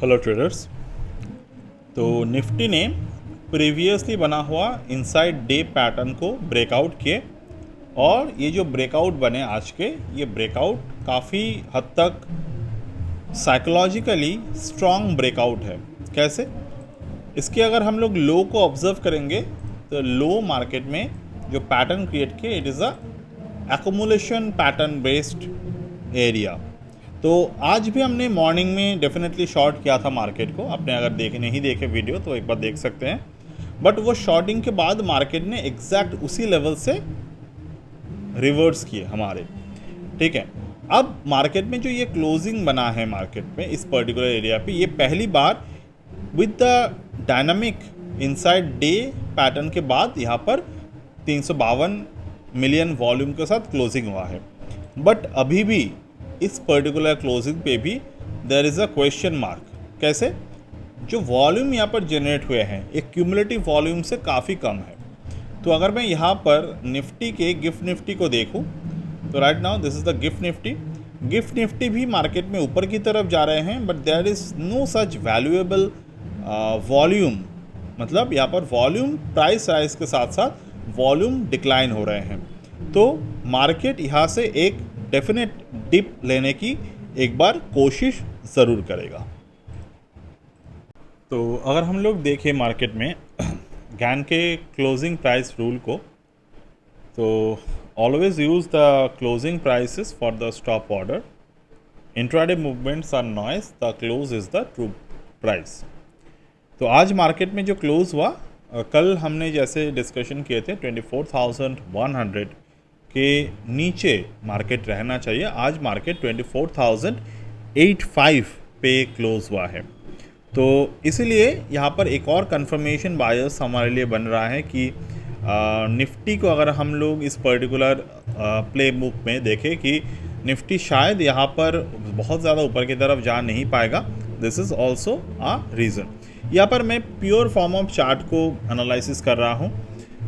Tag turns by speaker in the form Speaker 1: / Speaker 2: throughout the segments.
Speaker 1: Hello traders. तो Nifty ने previously बना हुआ इनसाइड डे पैटर्न को ब्रेकआउट किए और ये जो ब्रेकआउट बने आज के, ये ब्रेकआउट काफ़ी हद तक साइकोलॉजिकली स्ट्रॉन्ग ब्रेकआउट है। कैसे? इसके अगर हम लोग लो को ऑब्जर्व करेंगे तो लो मार्केट में जो पैटर्न क्रिएट किए, it is a accumulation pattern based area. तो आज भी हमने मॉर्निंग में डेफिनेटली शॉर्ट किया था मार्केट को। आपने अगर नहीं देखे वीडियो तो एक बार देख सकते हैं। बट वो शॉर्टिंग के बाद मार्केट ने एग्जैक्ट उसी लेवल से रिवर्स किए हमारे, ठीक है। अब मार्केट में जो ये क्लोजिंग बना है मार्केट में इस पर्टिकुलर एरिया पे, ये पहली बार with the dynamic inside day pattern के बाद यहाँ पर 352 मिलियन वॉल्यूम के साथ क्लोजिंग हुआ है। बट अभी भी इस पर्टिकुलर क्लोजिंग पे भी there is a question mark. कैसे? जो वॉल्यूम यहाँ पर जनरेट हुए हैं एक क्यूमुलेटिव वॉल्यूम से काफ़ी कम है। तो अगर मैं यहाँ पर निफ्टी के गिफ्ट निफ्टी को देखूँ तो right now this is the GIFT Nifty. GIFT Nifty भी मार्केट में ऊपर की तरफ जा रहे हैं, but there is no such valuable volume. मतलब यहाँ पर वॉल्यूम प्राइस राइज के साथ साथ वॉल्यूम डिक्लाइन हो रहे हैं। तो मार्केट यहाँ से एक डेफिनेट डिप लेने की एक बार कोशिश ज़रूर करेगा। तो अगर हम लोग देखें मार्केट में गैन के क्लोजिंग प्राइस रूल को, तो always use the closing prices for the stop order. Intraday movements are noise, the close is the true price. तो आज मार्केट में जो क्लोज हुआ, कल हमने जैसे डिस्कशन किए थे 24,100 के नीचे मार्केट रहना चाहिए। आज मार्केट 24,085 पे क्लोज हुआ है। तो इसीलिए यहाँ पर एक और कंफर्मेशन बायस हमारे लिए बन रहा है कि निफ्टी को अगर हम लोग इस पर्टिकुलर प्ले बुक में देखें कि निफ्टी शायद यहाँ पर बहुत ज़्यादा ऊपर की तरफ जा नहीं पाएगा। This is also a reason. यहाँ पर मैं प्योर फॉर्म ऑफ चार्ट को एनालिसिस कर रहा हूँ,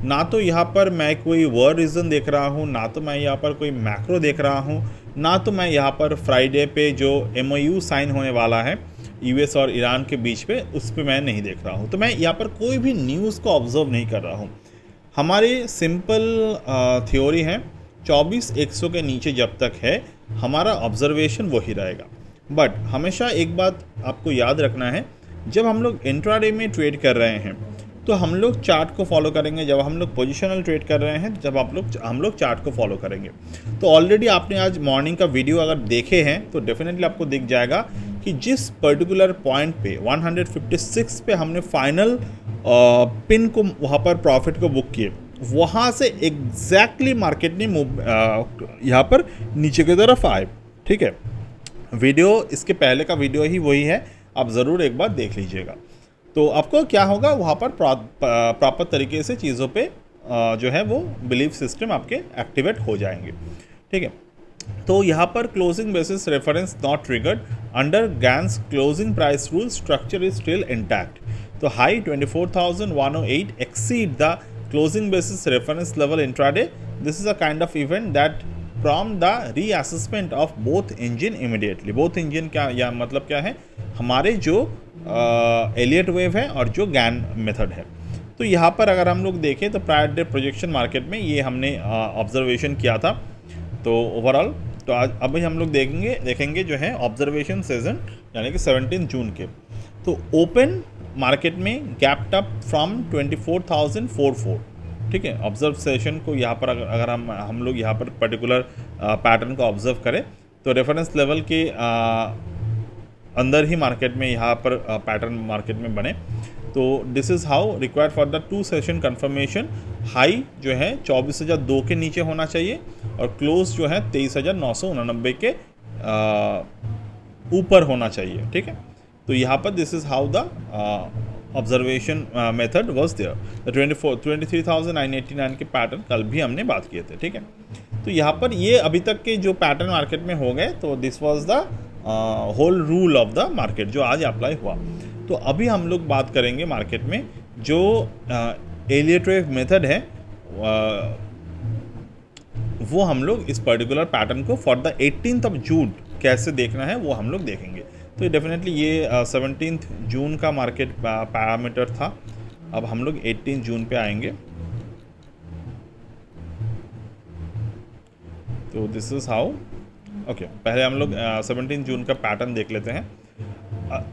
Speaker 1: ना तो यहाँ पर मैं कोई वर्ड रीज़न देख रहा हूँ, ना तो मैं यहाँ पर कोई मैक्रो देख रहा हूँ, ना तो मैं यहाँ पर फ्राइडे पे जो MOU साइन होने वाला है US और ईरान के बीच पे, उस पर मैं नहीं देख रहा हूँ। तो मैं यहाँ पर कोई भी न्यूज़ को ऑब्जर्व नहीं कर रहा हूँ। हमारी सिंपल थ्योरी है 24,100 के नीचे जब तक है हमारा ऑब्जर्वेशन वही रहेगा। बट हमेशा एक बात आपको याद रखना है, जब हम लोग इंट्राडे में ट्रेड कर रहे हैं तो हम लोग चार्ट को फॉलो करेंगे। जब हम लोग पोजिशनल ट्रेड कर रहे हैं, जब हम लोग चार्ट को फॉलो करेंगे। तो ऑलरेडी आपने आज मॉर्निंग का वीडियो अगर देखे हैं तो डेफिनेटली आपको दिख जाएगा कि जिस पर्टिकुलर पॉइंट पे 156 पे हमने फाइनल पिन को वहाँ पर प्रॉफिट को बुक किए, वहाँ से एग्जैक्टली मार्केट ने यहाँ पर नीचे की तरफ आए, ठीक है। वीडियो इसके पहले का वीडियो ही वही है, आप ज़रूर एक बार देख लीजिएगा। तो आपको क्या होगा, वहाँ पर प्रॉपर तरीके से चीज़ों पे जो है वो बिलीफ सिस्टम आपके एक्टिवेट हो जाएंगे, ठीक है। तो यहाँ पर closing basis reference not triggered under gains closing price rule, structure is still intact. तो high 24,108 exceed the closing basis reference level intraday. This is a kind of event that from the reassessment of both engine immediately. Both engine क्या, या मतलब क्या है, हमारे जो Elliott wave है और जो गैन मेथड है। तो यहाँ पर अगर हम लोग देखें तो प्रायर डे प्रोजेक्शन मार्केट में ये हमने ऑब्जर्वेशन किया था। तो ओवरऑल तो आज अभी हम लोग देखेंगे जो है ऑब्जर्वेशन सेशन, यानी कि 17 जून के। तो ओपन मार्केट में गैप्ड अप फ्रॉम 24,044, ठीक है। ऑब्जर्व सेशन को यहाँ पर अगर हम लोग यहाँ पर पर्टिकुलर पैटर्न को ऑब्जर्व करें तो रेफरेंस लेवल के अंदर ही मार्केट में यहाँ पर पैटर्न मार्केट में बने। तो this is how required for the 2 session confirmation. High जो है 24,002 के नीचे होना चाहिए और क्लोज जो है 23,989 के ऊपर होना चाहिए, ठीक है। तो यहाँ पर this is how the observation method was there. 23,989 के पैटर्न कल भी हमने बात किए थे, ठीक है। तो यहाँ पर ये अभी तक के जो पैटर्न मार्केट में हो गए, तो this was the whole rule of the market जो आज अप्लाई हुआ। तो अभी हम लोग बात करेंगे मार्केट में जो एलियट वेव मेथड है, वो हम लोग इस पर्टिकुलर पैटर्न को फॉर द 18th of जून कैसे देखना है वो हम लोग देखेंगे। तो डेफिनेटली ये 17 जून का मार्केट पैरामीटर था। अब हम लोग 18 जून पे आएंगे। तो दिस इज़ हाउ ओके, पहले हम लोग 17 जून का पैटर्न देख लेते हैं।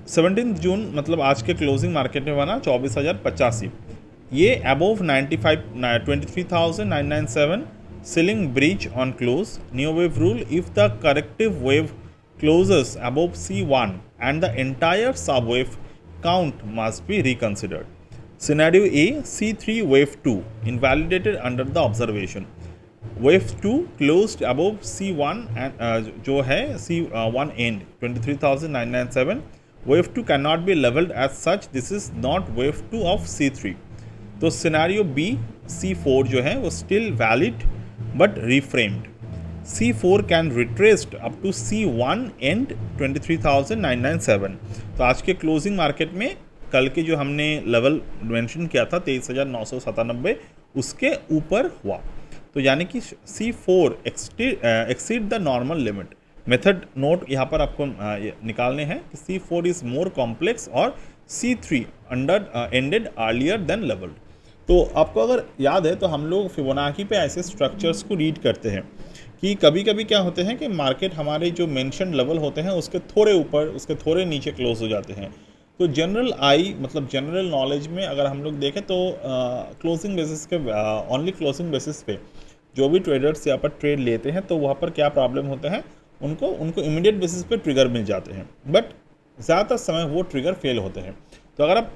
Speaker 1: 17 जून मतलब आज के क्लोजिंग मार्केट में बना 24,085। ये above 95 23,997 selling breach on close. New wave rule, if the corrective wave closes above C1 and the entire subwave count must be reconsidered. Scenario A, C3 wave 2 invalidated under the observation. Wave 2 closed above C1 and जो है C1 end 23,997. Wave 2 cannot be leveled as such. This is not wave 2 of C3. तो scenario B, C4 जो है वो still valid but reframed. C4 can retraced up to C1 end 23,997। तो आज के closing market में कल के जो हमने लेवल मेंशन किया था 23,997 उसके ऊपर हुआ। तो यानी कि C4 exceed the normal limit. Method note यहाँ पर आपको निकालने हैं कि C4 इज़ मोर कॉम्प्लेक्स और C3 ended earlier then level. तो आपको अगर याद है तो हम लोग फिबोनाची पे ऐसे स्ट्रक्चर्स को रीड करते हैं कि कभी कभी क्या होते हैं कि मार्केट हमारे जो मेंशन लेवल होते हैं उसके थोड़े ऊपर उसके थोड़े नीचे क्लोज हो जाते हैं। तो जनरल मतलब जनरल नॉलेज में अगर हम लोग देखें तो क्लोजिंग बेसिस के ओनली क्लोजिंग बेसिस पे जो भी ट्रेडर्स यहाँ पर ट्रेड लेते हैं तो वहाँ पर क्या प्रॉब्लम होता है, उनको इमीडिएट बेसिस पे ट्रिगर मिल जाते हैं, बट ज़्यादातर समय वो ट्रिगर फेल होते हैं। तो अगर आप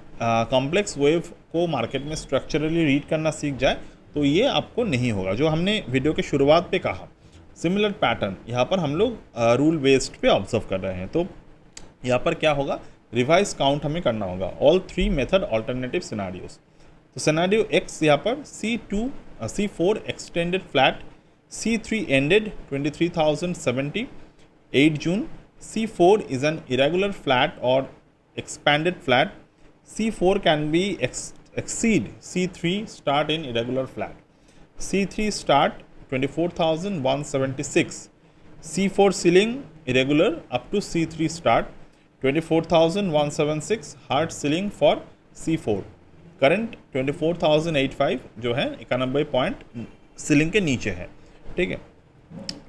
Speaker 1: कॉम्प्लेक्स वेव को मार्केट में स्ट्रक्चरली रीड करना सीख जाए तो ये आपको नहीं होगा। जो हमने वीडियो के शुरुआत पे कहा सिमिलर पैटर्न यहाँ पर हम लोग रूल बेस्ड पे ऑब्जर्व कर रहे हैं। तो यहाँ पर क्या होगा, रिवाइज काउंट हमें करना होगा ऑल 3 मेथड ऑल्टरनेटिव सिनेरियोज। तो सिनेरियो एक्स यहाँ पर C4 extended flat, C3 ended 23,070 8 June, C4 is an irregular flat or expanded flat. C4 can be exceed C3 start in irregular flat. C3 start 24,176. C4 ceiling irregular up to C3 start 24,176 hard ceiling for C4. Current 24,085 जो है 91 point ceiling के नीचे है। ठीक है,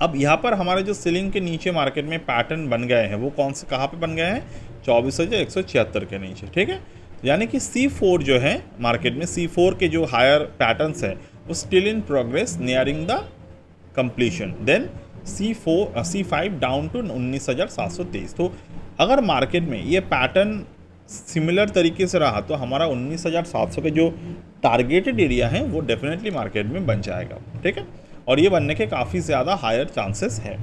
Speaker 1: अब यहाँ पर हमारे जो सीलिंग के नीचे मार्केट में पैटर्न बन गए हैं वो कौन से कहाँ पे बन गए हैं, 24,176 के नीचे। ठीक है, यानी कि C4 जो है मार्केट में C4 के जो हायर पैटर्न्स हैं वो still in progress nearing the completion. Then C5 down to 19,723। तो अगर मार्केट में ये पैटर्न सिमिलर तरीके से रहा तो हमारा 19,700 के जो टारगेटेड एरिया है वो डेफिनेटली मार्केट में बन जाएगा। ठीक है, और ये बनने के काफ़ी ज़्यादा हायर चांसेस है।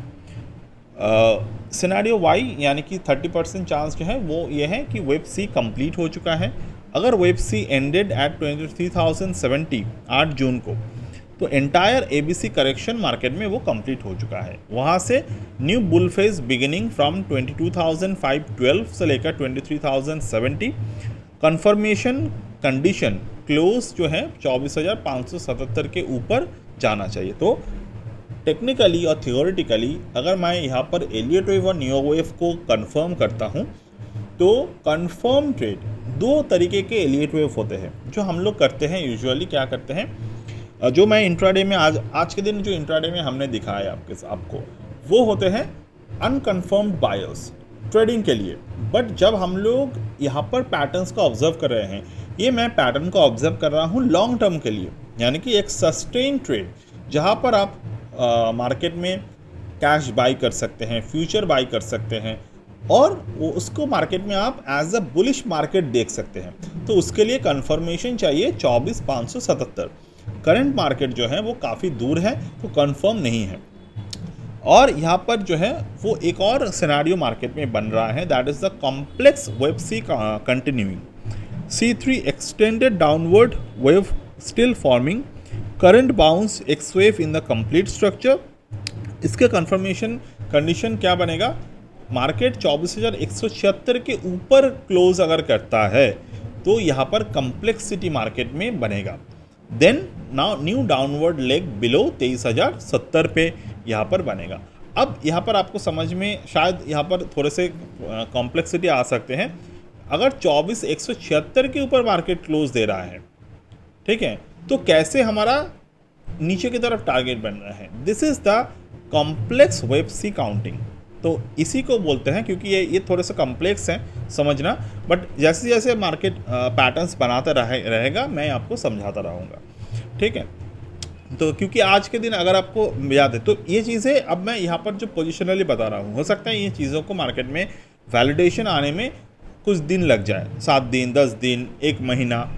Speaker 1: सिनेरियो वाई यानी कि 30% चांस जो है वो ये है कि वेब सी कंप्लीट हो चुका है। अगर वेब सी एंडेड एट 23,070 8 जून को तो एंटायर ABC करेक्शन मार्केट में वो कंप्लीट हो चुका है। वहाँ से new bull phase beginning from 22,512 से लेकर 23,070 कंफर्मेशन कंडीशन क्लोज जो है 24,577 के ऊपर जाना चाहिए। तो टेक्निकली और थियोरेटिकली अगर मैं यहाँ पर एलियट वेव और नियो वेव को कंफर्म करता हूँ तो कंफर्म ट्रेड 2 तरीके के एलियट वेव होते हैं जो हम लोग करते हैं। यूजुअली क्या करते हैं, जो मैं इंट्राडे में आज के दिन जो इंट्राडे में हमने दिखाया आपको वो होते हैं अनकन्फर्म्ड बायर्स ट्रेडिंग के लिए। बट जब हम लोग यहाँ पर पैटर्न्स को ऑब्जर्व कर रहे हैं, ये मैं पैटर्न को ऑब्जर्व कर रहा हूँ लॉन्ग टर्म के लिए, यानी कि एक सस्टेन ट्रेड जहाँ पर आप मार्केट में कैश बाई कर सकते हैं, फ्यूचर बाई कर सकते हैं और वो उसको मार्केट में आप एज अ बुलिश मार्केट देख सकते हैं। तो उसके लिए कंफर्मेशन चाहिए 24,577। करंट मार्केट जो है वो काफ़ी दूर है तो कंफर्म नहीं है। और यहाँ पर जो है वो एक और सिनेरियो मार्केट में बन रहा है, that is the complex wave C continuing, C3 extended downward wave still forming, current bounce X wave in the complete structure। इसके कंफर्मेशन कंडीशन क्या बनेगा, मार्केट 24,176 के ऊपर क्लोज अगर करता है तो यहाँ पर कम्प्लेक्सिटी मार्केट में बनेगा। Then now new downward leg below 23,070 पे यहाँ पर बनेगा। अब यहाँ पर आपको समझ में शायद यहाँ पर थोड़े से कॉम्प्लेक्सिटी आ सकते हैं। अगर 24,176 के ऊपर मार्केट क्लोज दे रहा है, ठीक है, तो कैसे हमारा नीचे की तरफ टारगेट बन रहा है? This is the complex wave C counting. तो इसी को बोलते हैं, क्योंकि ये थोड़े से कॉम्प्लेक्स हैं समझना, बट जैसे जैसे मार्केट पैटर्न्स बनाता रहेगा मैं आपको समझाता रहूँगा, ठीक है। तो क्योंकि आज के दिन अगर आपको याद है तो ये चीज़ें अब मैं यहाँ पर जो पोजिशनली बता रहा हूँ, हो सकता है ये चीज़ों को मार्केट में वैलिडेशन आने में कुछ दिन लग जाए, 7 दिन, 10 दिन, 1 महीना,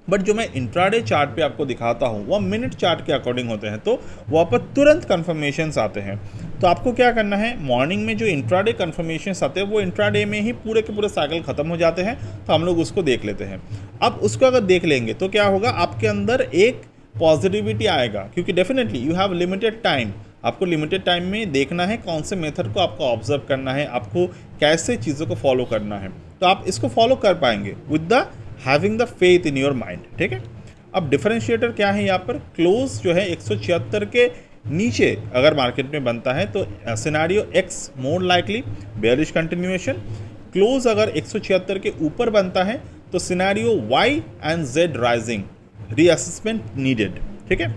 Speaker 1: बट जो मैं इंट्राडे चार्ट पे आपको दिखाता हूँ वह मिनट चार्ट के अकॉर्डिंग होते हैं, तो वहाँ पर तुरंत कन्फर्मेशंस आते हैं। तो आपको क्या करना है, मॉर्निंग में जो इंट्राडे कन्फर्मेशंस आते हैं वो इंट्राडे में ही पूरे के पूरे साइकिल ख़त्म हो जाते हैं, तो हम लोग उसको देख लेते हैं। अब उसको अगर देख लेंगे तो क्या होगा, आपके अंदर एक पॉजिटिविटी आएगा, क्योंकि definitely you have limited time. आपको लिमिटेड टाइम में देखना है कौन से मेथड को आपको ऑब्जर्व करना है, आपको कैसे चीज़ों को फॉलो करना है, तो आप इसको फॉलो कर पाएंगे with the having the faith in your mind, ठीक है। अब डिफरेंशिएटर क्या है, यहाँ पर क्लोज जो है 176 के नीचे अगर मार्केट में बनता है तो scenario X more likely bearish continuation, close अगर 176 के ऊपर बनता है तो scenario Y and Z rising, reassessment needed, ठीक है।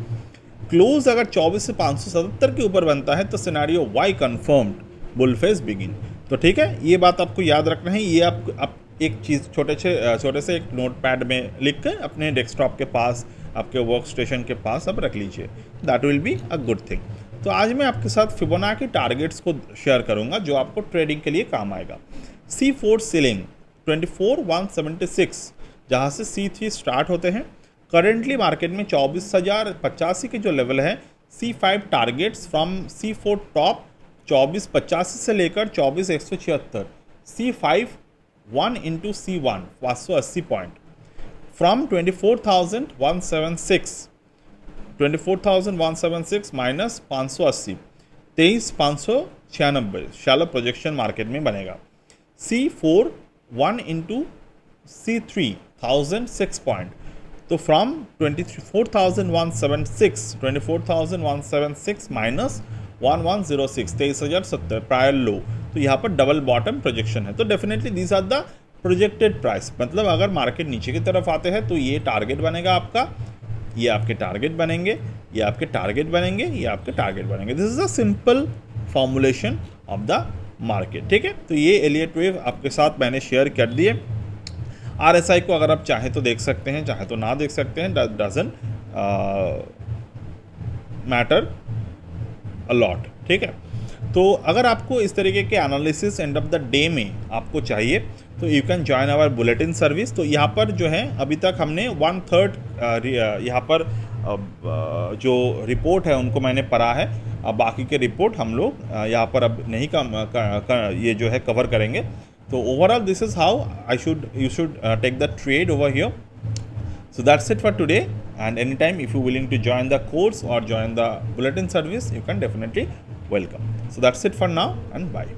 Speaker 1: क्लोज अगर 24 से 577 के ऊपर बनता है तो scenario Y confirmed, bull phase begin. तो ठीक है, ये बात आपको याद रखना है। ये आप एक चीज़ छोटे से एक नोट पैड में लिख कर अपने डेस्कटॉप के पास, आपके वर्क स्टेशन के पास आप रख लीजिए, that will be a good thing. तो आज मैं आपके साथ फिबोनाची टारगेट्स को शेयर करूंगा जो आपको ट्रेडिंग के लिए काम आएगा। C4 सीलिंग 24,176, जहाँ से C3 स्टार्ट होते हैं। करेंटली मार्केट में 24,085 के जो लेवल है, C5 targets from C4 top 24,85 से लेकर 24,176, C5 1 into C1 580 point from 24,176 minus 580, 23,596 shallow projection market में बनेगा। C4 1 into C3 1,006 पॉइंट, तो फ्रॉम 24,176 माइनस 1106, 23,070 प्रायर लो, तो यहाँ पर डबल बॉटम प्रोजेक्शन है। तो definitely these are the projected price, मतलब अगर मार्केट नीचे की तरफ आते हैं तो ये टारगेट बनेगा आपका, ये आपके टारगेट बनेंगे, ये आपके टारगेट बनेंगे, ये आपके टारगेट बनेंगे। This is a simple formulation of the market, ठीक है। तो ये एलियट वेव आपके साथ मैंने शेयर कर दिए। RSI को अगर आप चाहे तो देख सकते हैं, चाहे तो ना देख सकते हैं, डजंट मैटर अ लॉट, ठीक है। तो अगर आपको इस तरीके के analysis end of the day में आपको चाहिए तो you can join our bulletin service. तो यहाँ पर जो है अभी तक हमने 1/3 यहाँ पर जो रिपोर्ट है उनको मैंने पढ़ा है, अब बाकी के रिपोर्ट हम लोग यहाँ पर अब नहीं ये जो है कवर करेंगे। तो overall this is how you should take the trade over here. So that's it for today, and anytime if you're willing to join the course or join the bulletin service, you can definitely welcome. So that's it for now, and bye.